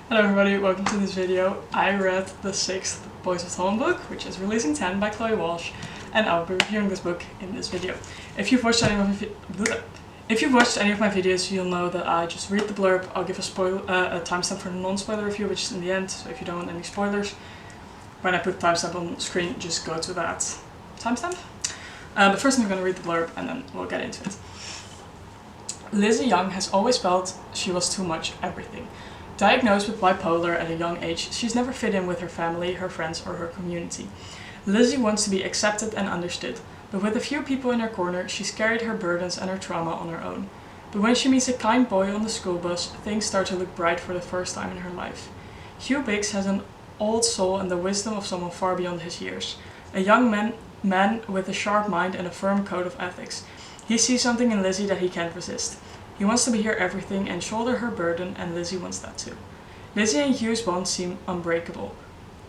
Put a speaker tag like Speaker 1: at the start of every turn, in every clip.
Speaker 1: Hello everybody, welcome to this video. I read the 6th Boys of Tommen book, which is releasing 10 by Chloe Walsh, and I'll be reviewing this book in this video. If you've watched any of my videos, you'll know that I just read the blurb. I'll give a timestamp for the non-spoiler review, which is in the end, so if you don't want any spoilers, when I put the timestamp on the screen, just go to that timestamp. But first I'm going to read the blurb and then we'll get into it. Lizzie Young has always felt she was too much everything. Diagnosed with bipolar at a young age, she's never fit in with her family, her friends, or her community. Lizzie wants to be accepted and understood, but with a few people in her corner, she's carried her burdens and her trauma on her own. But when she meets a kind boy on the school bus, things start to look bright for the first time in her life. Hugh Biggs has an old soul and the wisdom of someone far beyond his years. A young man with a sharp mind and a firm code of ethics. He sees something in Lizzie that he can't resist. He wants to hear everything and shoulder her burden, and Lizzie wants that too. Lizzie and Hugh's bond seem unbreakable.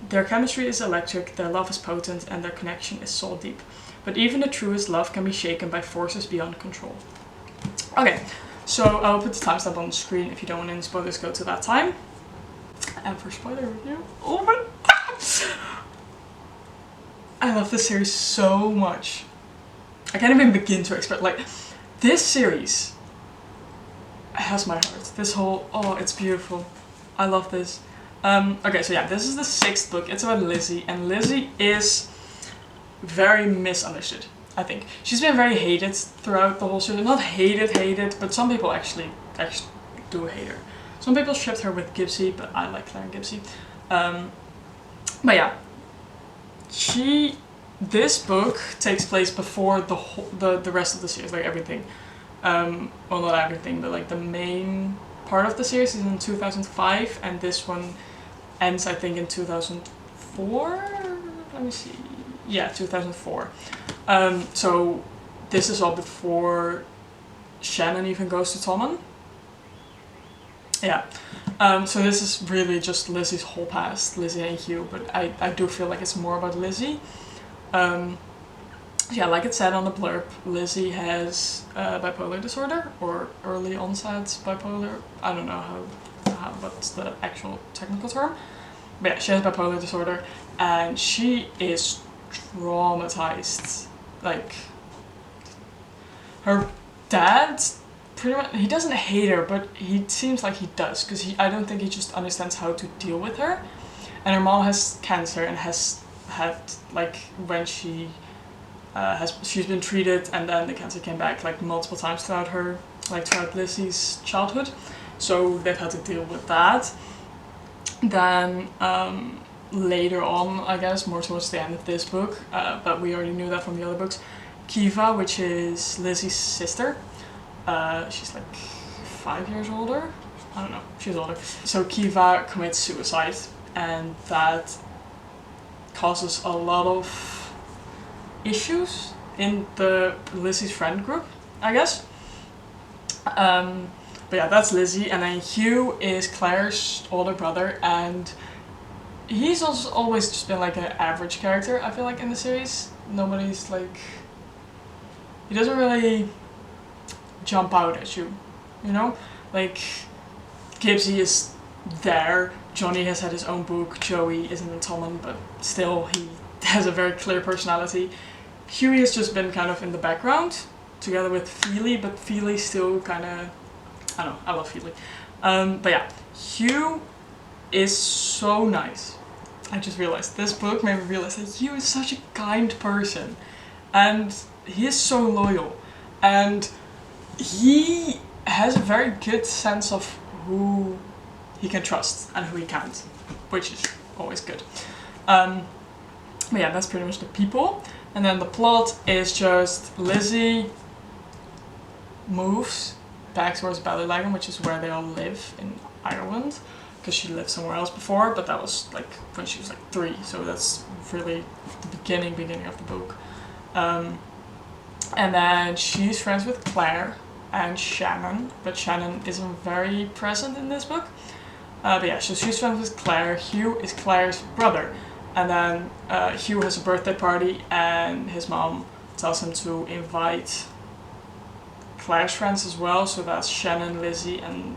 Speaker 1: Their chemistry is electric, their love is potent, and their connection is soul deep. But even the truest love can be shaken by forces beyond control. Okay, so I'll put the timestamp on the screen. If you don't want any spoilers, go to that time. And for spoiler review, oh my god! I love this series so much. I can't even begin to express, like, this series has my heart. This whole, oh, it's beautiful. I love this. Okay, so yeah, this is the 6th book. It's about Lizzie, and Lizzie is very misunderstood, I think. She's been very hated throughout the whole series. Not hated, but some people actually do hate her. Some people shipped her with Gibbsy, but I like Claire and Gibbsy. But yeah, this book takes place before the rest of the series, like everything. Well, not everything, but like the main part of the series is in 2005, and this one ends, I think, in 2004? Let me see. Yeah, 2004. So this is all before Shannon even goes to Tommen. Yeah. So this is really just Lizzie's whole past, Lizzie and Hugh, but I do feel like it's more about Lizzie. Yeah, like it said on the blurb, Lizzie has bipolar disorder, or early onset bipolar. I don't know what's the actual technical term. But yeah, she has bipolar disorder, and she is traumatized. Like, her dad, pretty much, he doesn't hate her, but he seems like he does, because I don't think he just understands how to deal with her. And her mom has cancer and has had, like, when she's been treated, and then the cancer came back like multiple times throughout Lizzie's childhood, so they've had to deal with that. Then later on, I guess more towards the end of this book, but we already knew that from the other books, Kiva, which is Lizzie's sister, she's like 5 years older, I don't know, she's older, so Kiva commits suicide, and that causes a lot of issues in the Lizzie's friend group, I guess. But yeah, that's Lizzie, and then Hugh is Claire's older brother, and he's also always just been like an average character, I feel like, in the series. Nobody's like, he doesn't really jump out at you, you know? Like, Gibbsy is there, Johnny has had his own book, Joey isn't in Tommen, but still he has a very clear personality. Huey has just been kind of in the background, together with Feely, but Feely's still kind of, I don't know, I love Feely. But yeah, Hugh is so nice. I just realized, this book made me realize that Hugh is such a kind person, and he is so loyal, and he has a very good sense of who he can trust and who he can't, which is always good. But yeah, that's pretty much the people. And then the plot is just Lizzie moves back towards Ballylagan, which is where they all live in Ireland, because she lived somewhere else before, but that was like when she was like 3, so that's really the beginning of the book. And then she's friends with Claire and Shannon, but Shannon isn't very present in this book. But yeah, so she's friends with Claire. Hugh is Claire's brother. And then Hugh has a birthday party, and his mom tells him to invite Claire's friends as well, so that's Shannon, Lizzie, and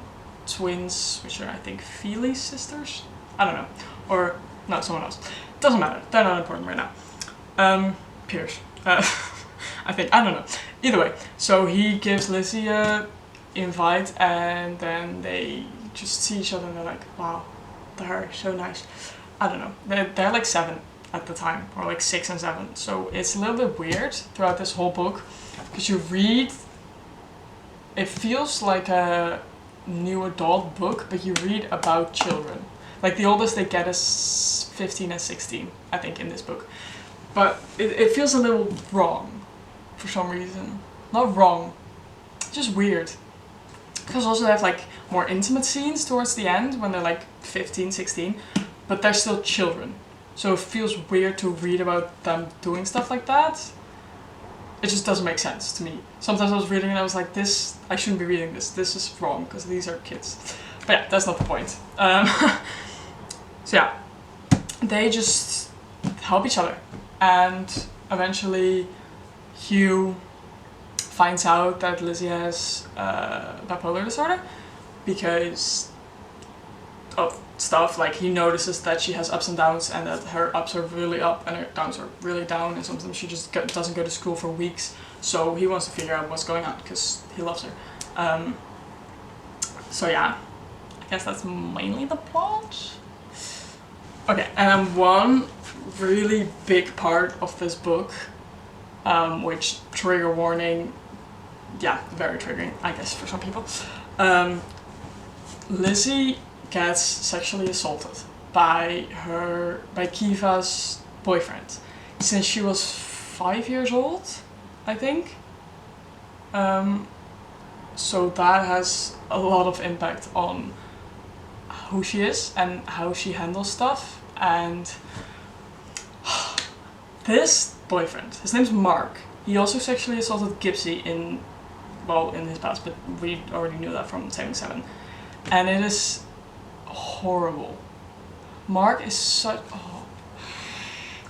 Speaker 1: twins, which are I think Feely's sisters. I don't know, or no, someone else. Doesn't matter. They're not important right now. Pierce. I think, I don't know. Either way, so he gives Lizzie a invite, and then they just see each other and they're like, wow, they're so nice. I don't know. They're like 7 at the time, or like 6 and 7. So it's a little bit weird throughout this whole book, because you read, it feels like a new adult book, but you read about children. Like the oldest they get is 15 and 16, I think, in this book. But it feels a little wrong for some reason. Not wrong, just weird. Because also they have like more intimate scenes towards the end when they're like 15, 16, but they're still children. So it feels weird to read about them doing stuff like that. It just doesn't make sense to me. Sometimes I was reading and I was like, this, I shouldn't be reading this. This is wrong because these are kids. But yeah, that's not the point. So yeah, they just help each other. And eventually Hugh finds out that Lizzie has bipolar disorder because of stuff, like he notices that she has ups and downs, and that her ups are really up and her downs are really down, and sometimes she just doesn't go to school for weeks. So he wants to figure out what's going on because he loves her. So yeah, I guess that's mainly the plot. Okay, and one really big part of this book, which, trigger warning, yeah, very triggering, I guess, for some people. Lizzie gets sexually assaulted by Kiva's boyfriend since she was 5 years old, I think. So that has a lot of impact on who she is and how she handles stuff. And this boyfriend, his name's Mark. He also sexually assaulted Gypsy in his past, but we already knew that from Saving Seven. And it is horrible. Mark is such... Oh.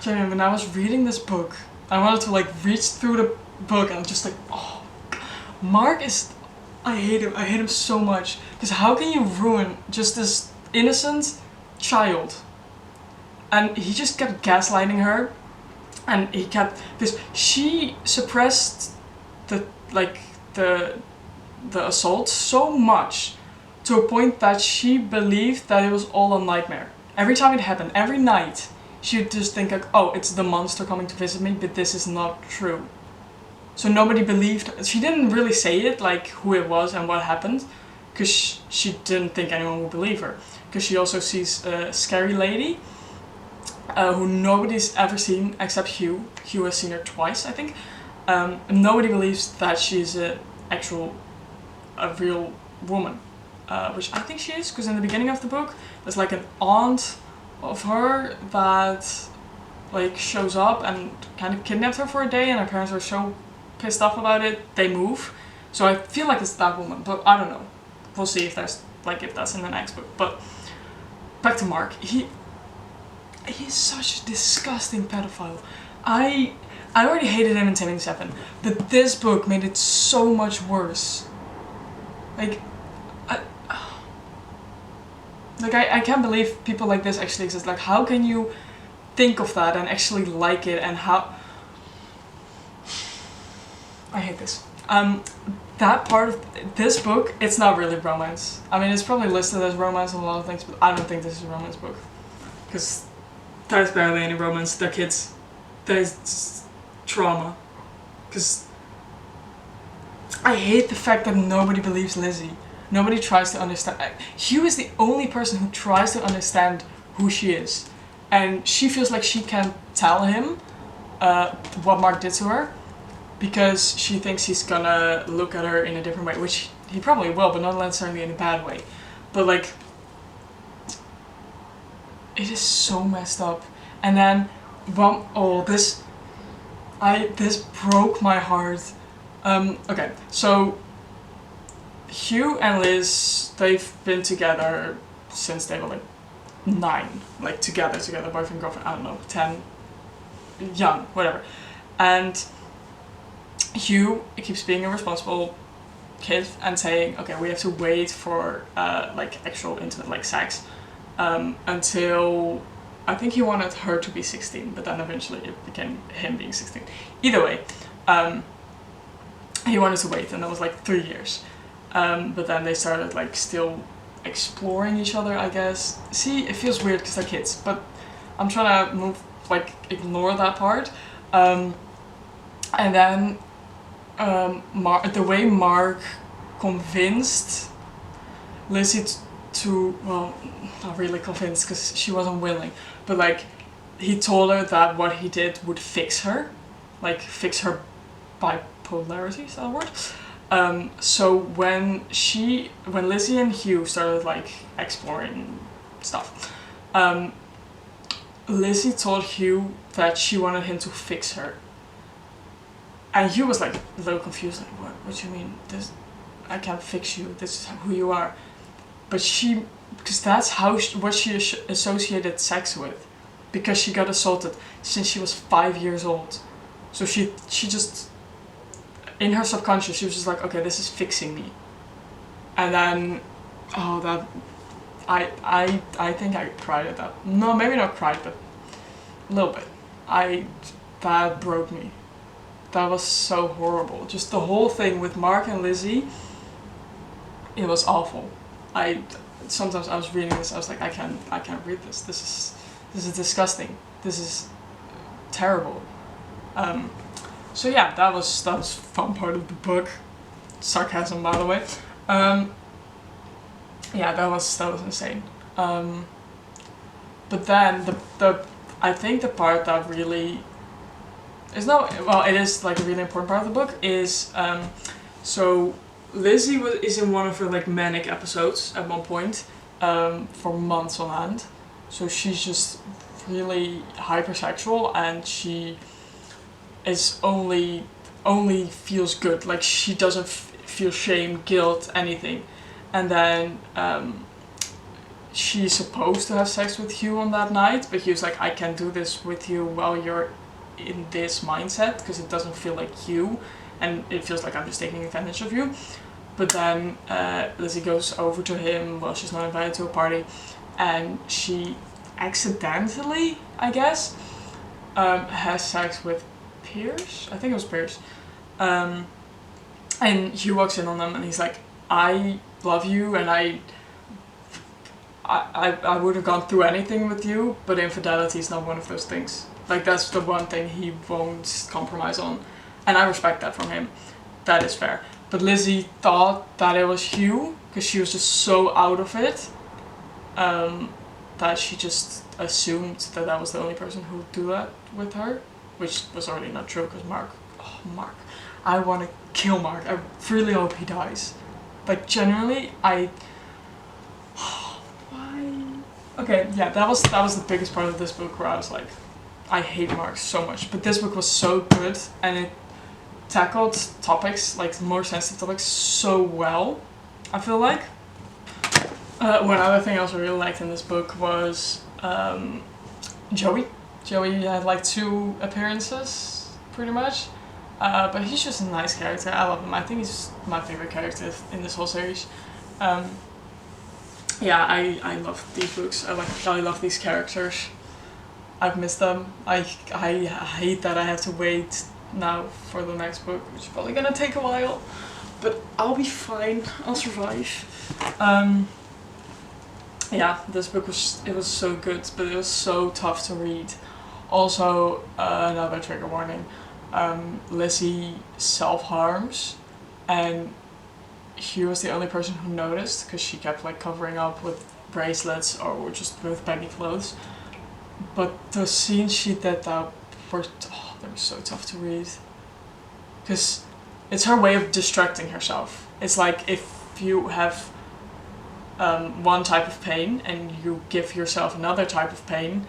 Speaker 1: Jamie, when I was reading this book, I wanted to like reach through the book and just like, oh. Mark is... I hate him so much. Because how can you ruin just this innocent child? And he just kept gaslighting her. And he kept... Because she suppressed the assault so much to a point that she believed that it was all a nightmare. Every time it happened, every night, she would just think like, oh, it's the monster coming to visit me, but this is not true. So nobody believed her. She didn't really say it, like who it was and what happened, because she didn't think anyone would believe her. Because she also sees a scary lady who nobody's ever seen except Hugh. Hugh has seen her twice, I think. And nobody believes that she's a real woman. Which I think she is, because in the beginning of the book, there's like an aunt of her that like shows up and kind of kidnaps her for a day, and her parents are so pissed off about it, they move. So I feel like it's that woman, but I don't know. We'll see if that's in the next book. But back to Mark. He's such a disgusting pedophile. I already hated him in Saving Seven, but this book made it so much worse. I can't believe people like this actually exist. Like, how can you think of that and actually like it, and how... I hate this. That part of this book, it's not really romance. I mean, it's probably listed as romance on a lot of things, but I don't think this is a romance book. Because there's barely any romance. They're kids. There's trauma. Because I hate the fact that nobody believes Lizzie. Nobody tries to understand. Hugh is the only person who tries to understand who she is. And she feels like she can't tell him what Mark did to her, because she thinks he's gonna look at her in a different way, which he probably will, but not necessarily in a bad way. But like, it is so messed up. And then, this broke my heart. Okay, so Hugh and Liz, they've been together since they were like 9, like together, boyfriend, girlfriend, I don't know, 10, young, whatever. And Hugh keeps being irresponsible, kid and saying, okay, we have to wait for like actual intimate like sex until I think he wanted her to be 16, but then eventually it became him being 16. Either way, he wanted to wait, and that was like 3 years. But then they started like still exploring each other, I guess. See, it feels weird because they're kids, but I'm trying to ignore that part. And then the way Mark convinced Lizzie to, well, not really convinced because she wasn't willing, but like he told her that what he did would fix her, like fix her bipolarity, is that a word? So when Lizzie and Hugh started like exploring stuff, Lizzie told Hugh that she wanted him to fix her. And Hugh was like a little confused, like, what do you mean? I can't fix you, this is who you are. But because that's what she associated sex with. Because she got assaulted since she was 5 years old. So she just, in her subconscious, she was just like, okay, this is fixing me. And then, I think I cried at that. No, maybe not cried, but a little bit. That broke me. That was so horrible. Just the whole thing with Mark and Lizzie, it was awful. Sometimes I was reading this, I was like, I can't read this. This is disgusting. This is terrible. So yeah, that was fun part of the book. Sarcasm, by the way. Yeah, that was insane. But then I think the part that really is it is like a really important part of the book is so Lizzie is in one of her like manic episodes at one point for months on end. So she's just really hypersexual, and she is only feels good. Like she doesn't feel shame, guilt, anything. And then she's supposed to have sex with Hugh on that night, but Hugh's like, I can't do this with you while you're in this mindset because it doesn't feel like you, and it feels like I'm just taking advantage of you. But then Lizzie goes over to him while she's not invited to a party, and she accidentally, I guess, has sex with Pierce. I think it was Pierce. And Hugh walks in on them, and he's like, I love you, and I would have gone through anything with you, but infidelity is not one of those things. Like, that's the one thing he won't compromise on. And I respect that from him. That is fair. But Lizzie thought that it was Hugh, because she was just so out of it, that she just assumed that was the only person who would do that with her, which was already not true, because Mark, I want to kill Mark. I really hope he dies. Like, genuinely, why? Okay, yeah, that was the biggest part of this book where I was like, I hate Mark so much. But this book was so good, and it tackled topics, like more sensitive topics, so well, I feel like. One other thing I also really liked in this book was Joey. Joey had like 2 appearances, pretty much. But he's just a nice character. I love him. I think he's my favorite character in this whole series. Yeah, I love these books. I love these characters. I've missed them. I hate that I have to wait now for the next book, which is probably gonna take a while. But I'll be fine. I'll survive. Yeah, this book was so good, but it was so tough to read. Also, another trigger warning. Lizzie self-harms, and Hugh was the only person who noticed because she kept like covering up with bracelets or just with baggy clothes. But the scenes she did that were so tough to read, because it's her way of distracting herself. It's like if you have one type of pain and you give yourself another type of pain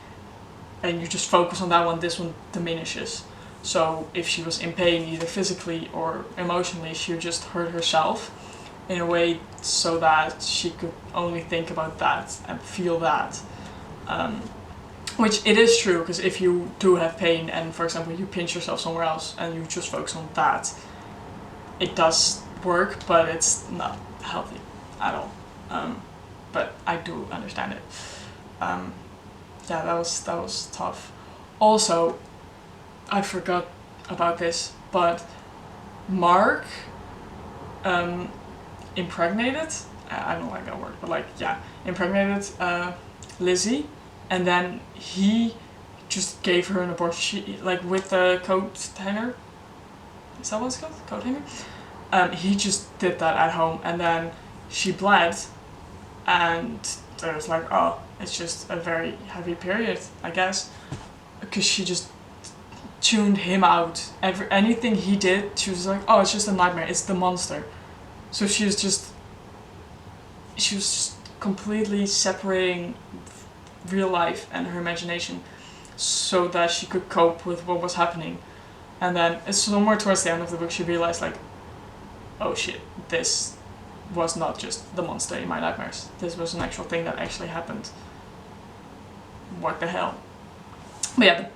Speaker 1: and you just focus on that one, this one diminishes. So if she was in pain either physically or emotionally, she would just hurt herself in a way so that she could only think about that and feel that. Which it is true, because if you do have pain and, for example, you pinch yourself somewhere else and you just focus on that, it does work, but it's not healthy at all. But I do understand it. Yeah, that was tough. Also, I forgot about this, but Mark impregnated, I don't like that word, but like, yeah, impregnated Lizzie, and then he just gave her an abortion, like with the coat hanger. Is that what it's called? Coat hanger? He just did that at home, and then she bled, and it was like, oh, it's just a very heavy period, I guess, because she just tuned him out. Anything he did, she was like, oh, it's just a nightmare, it's the monster. So she was just completely separating real life and her imagination so that she could cope with what was happening. And then it's somewhere towards the end of the book she realized, like, oh shit, this was not just the monster in my nightmares. This was an actual thing that actually happened. What the hell? But yeah,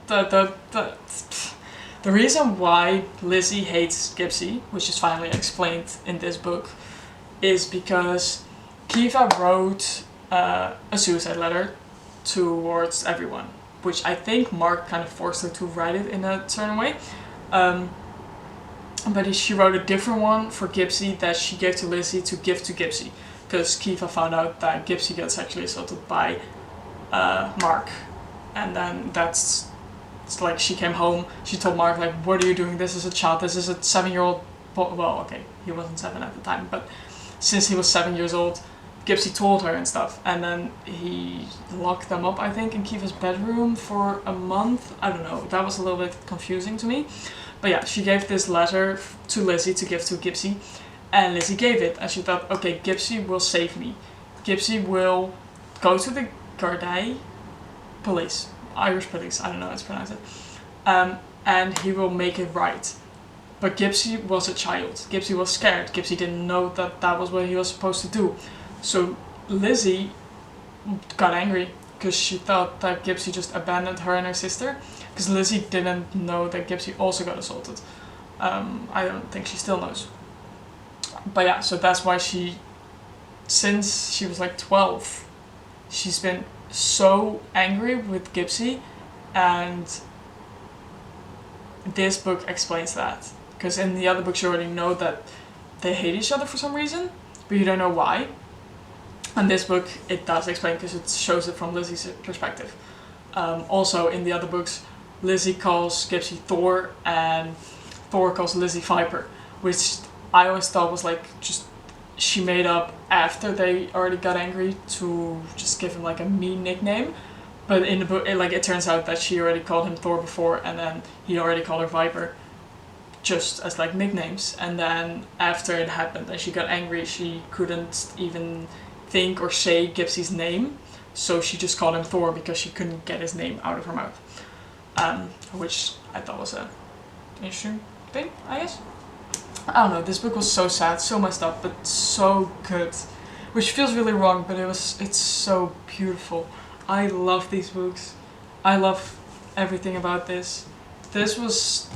Speaker 1: the reason why Lizzie hates Gypsy, which is finally explained in this book, is because Kiva wrote a suicide letter towards everyone, which I think Mark kind of forced her to write it in a certain way. But she wrote a different one for Gypsy that she gave to Lizzie to give to Gypsy, because Kiva found out that Gypsy got sexually assaulted by Mark. And then it's like she came home, she told Mark, like, what are you doing? This is a child, this is a 7-year-old boy. Well, okay, he wasn't 7 at the time, but since he was 7 years old, Gypsy told her and stuff. And then he locked them up, I think, in Kiva's bedroom for a month. I don't know, that was a little bit confusing to me. But yeah, she gave this letter to Lizzie to give to Gypsy, and Lizzie gave it, and she thought, okay, Gypsy will save me. Gypsy will go to the Gardaí police, Irish police, I don't know how to pronounce it, and he will make it right. But Gypsy was a child. Gypsy was scared. Gypsy didn't know that that was what he was supposed to do. So Lizzie got angry because she thought that Gypsy just abandoned her and her sister, because Lizzie didn't know that Gypsy also got assaulted. I don't think she still knows. But yeah, so that's why since she was like 12, she's been so angry with Gypsy, and this book explains that. Because in the other books you already know that they hate each other for some reason, but you don't know why. And this book, it does explain, because it shows it from Lizzie's perspective. Also, in the other books, Lizzie calls Gypsy Thor, and Thor calls Lizzie Viper, which I always thought was like just she made up after they already got angry to just give him like a mean nickname. But in the book, it turns out that she already called him Thor before, and then he already called her Viper, just as like nicknames. And then after it happened and she got angry, she couldn't even think or say Gypsy's name, so she just called him Thor because she couldn't get his name out of her mouth. Which I thought was a interesting thing, I guess. I don't know, this book was so sad, so messed up, but so good. Which feels really wrong, but it's so beautiful. I love these books. I love everything about this. This was,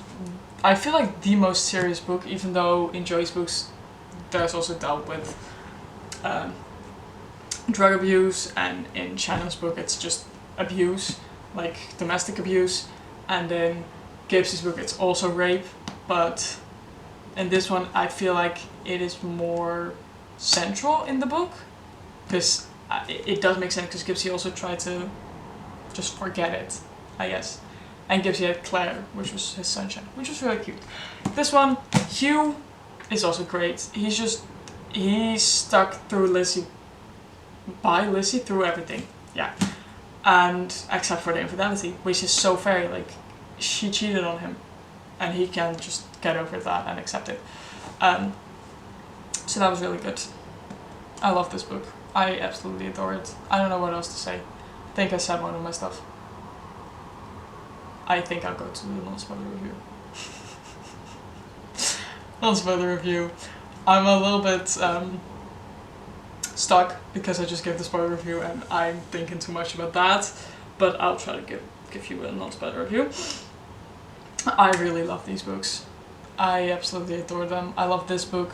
Speaker 1: I feel like, the most serious book, even though in Joy's books there's also dealt with drug abuse, and in Shannon's book it's just abuse, like domestic abuse, and in Gypsy's book it's also rape, but in this one I feel like it is more central in the book, because it does make sense, because Gypsy also tried to just forget it, I guess. And Gypsy had Claire, which was his sunshine, which was really cute. This one, Hugh, is also great. He's stuck through Lizzie, by Lizzie through everything, yeah. And except for the infidelity, which is so fair, like, she cheated on him, and he can just get over that and accept it. So that was really good. I love this book. I absolutely adore it. I don't know what else to say. I think I said one of my stuff. I think I'll go to the non-spoiler review. Non-spoiler review. I'm a little bit stuck because I just gave the spoiler review and I'm thinking too much about that, but I'll try to give you a non-spoiler review. I really love these books. I absolutely adore them. I love this book.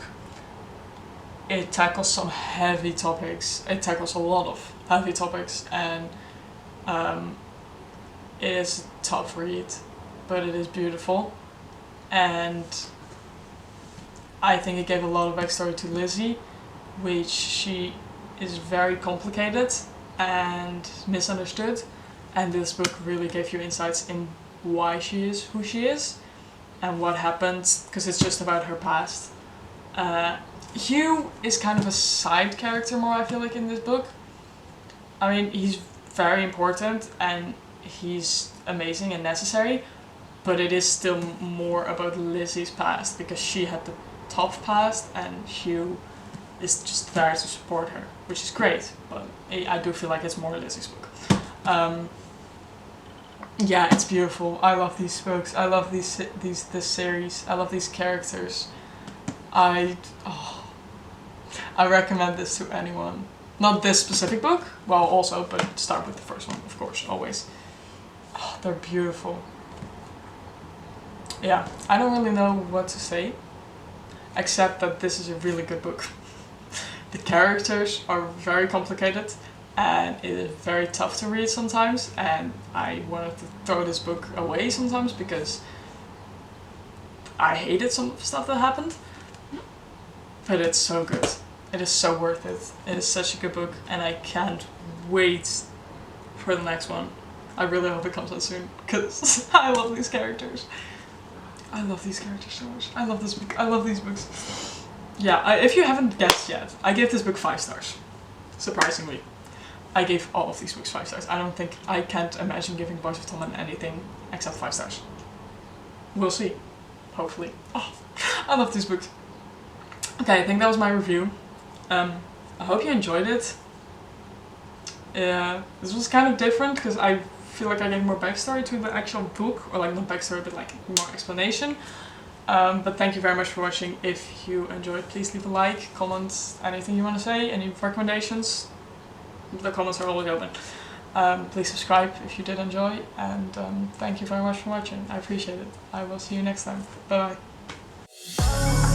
Speaker 1: it tackles some heavy topics. It tackles a lot of heavy topics, and it is a tough read, but it is beautiful. And I think it gave a lot of backstory to Lizzie, which she is very complicated and misunderstood. And this book really gave you insights in why she is who she is and what happened, because it's just about her past. Hugh is kind of a side character more, I feel like, in this book. I mean, he's very important and he's amazing and necessary, but it is still more about Lizzie's past, because she had the tough past and Hugh is just there to support her, which is great, but I do feel like it's more Lizzie's book. Yeah, it's beautiful. I love these books. I love this series. I love these characters. I recommend this to anyone. Not this specific book, well also, but start with the first one, of course, always. Oh, they're beautiful. Yeah, I don't really know what to say, except that this is a really good book. The characters are very complicated, and it is very tough to read sometimes, and I wanted to throw this book away sometimes because I hated some stuff that happened, but it's so good. It is so worth it. It is such a good book, and I can't wait for the next one. I really hope it comes out soon, because I love these characters. I love these characters so much. I love this book. I love these books. Yeah, if you haven't guessed yet, I gave this book 5 stars. Surprisingly. I gave all of these books 5 stars. I can't imagine giving Boys of Tommen anything except 5 stars. We'll see. Hopefully. Oh, I love these books. Okay, I think that was my review. I hope you enjoyed it. This was kind of different because I feel like I gave more backstory to the actual book, or like not backstory but like more explanation. But thank you very much for watching. If you enjoyed, please leave a like, comment, anything you want to say, any recommendations. The comments are always open. Please subscribe if you did enjoy, and thank you very much for watching. I appreciate it. I will see you next time. Bye bye.